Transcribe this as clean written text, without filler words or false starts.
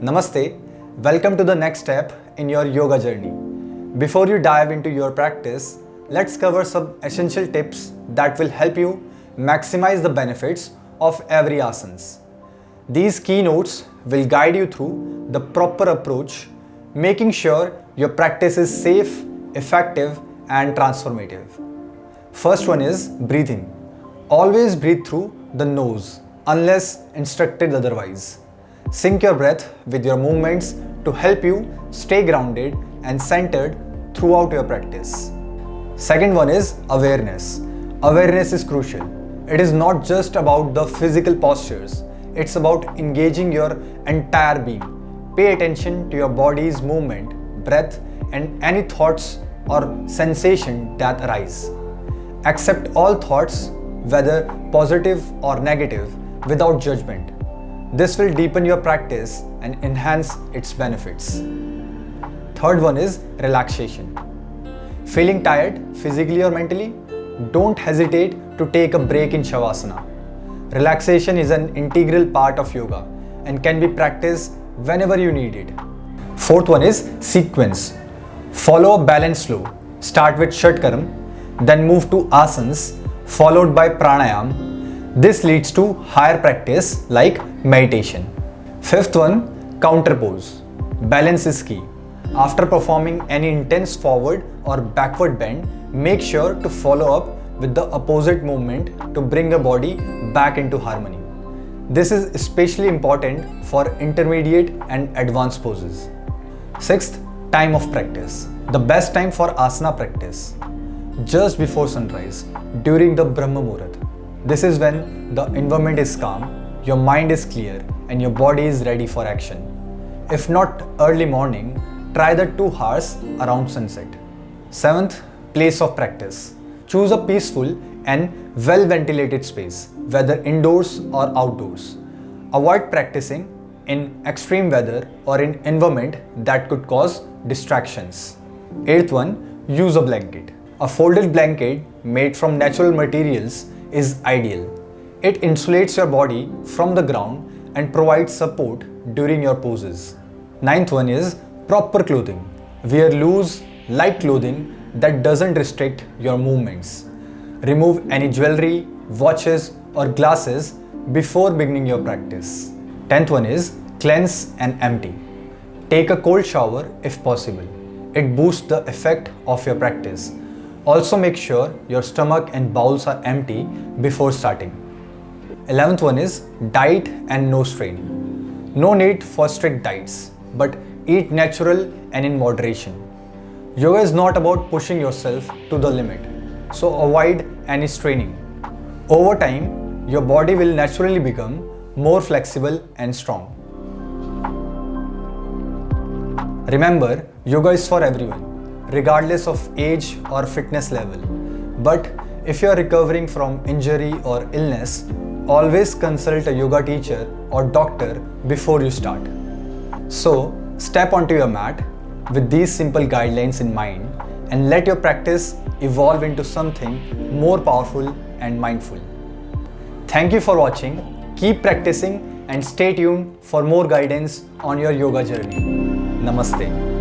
Namaste, welcome to the next step in your yoga journey. Before you dive into your practice, let's cover some essential tips that will help you maximize the benefits of every asana. These keynotes will guide you through the proper approach, making sure your practice is safe, effective, and transformative. First one is breathing. Always breathe through the nose, unless instructed otherwise. Sync your breath with your movements to help you stay grounded and centered throughout your practice. Second one is awareness. Awareness is crucial. It is not just about the physical postures, it's about engaging your entire being. Pay attention to your body's movement, breath, and any thoughts or sensation that arise. Accept all thoughts, whether positive or negative, without judgment. This will deepen your practice and enhance its benefits. Third one is relaxation. Feeling tired physically or mentally? Don't hesitate to take a break in Shavasana. Relaxation is an integral part of yoga and can be practiced whenever you need it. Fourth one is sequence. Follow a balanced flow. Start with Shatkaram, then move to asanas, followed by pranayam. This leads to higher practice like meditation. Fifth one, counterpose. Balance is key. After performing any intense forward or backward bend, make sure to follow up with the opposite movement to bring the body back into harmony. This is especially important for intermediate and advanced poses. Sixth, time of practice. The best time for asana practice. Just before sunrise, during the Brahma Muhurat. This is when the environment is calm, your mind is clear, and your body is ready for action. If not early morning, try the 2 hours around sunset. Seventh, place of practice. Choose a peaceful and well-ventilated space, whether indoors or outdoors. Avoid practicing in extreme weather or in environment that could cause distractions. Eighth one, use a blanket. A folded blanket made from natural materials is ideal. It insulates your body from the ground and provides support during your poses. Ninth one is proper clothing. Wear loose, light clothing that doesn't restrict your movements. Remove any jewelry, watches, or glasses before beginning your practice. 10th one is cleanse and empty. Take a cold shower if possible. It boosts the effect of your practice. Also make sure your stomach and bowels are empty before starting. 11th one is diet and no strain. No need for strict diets, but eat natural and in moderation. Yoga is not about pushing yourself to the limit, so avoid any straining. Over time, your body will naturally become more flexible and strong. Remember, yoga is for everyone, regardless of age or fitness level. But if you are recovering from injury or illness, always consult a yoga teacher or doctor before you start. So, step onto your mat with these simple guidelines in mind and let your practice evolve into something more powerful and mindful. Thank you for watching. Keep practicing and stay tuned for more guidance on your yoga journey. Namaste.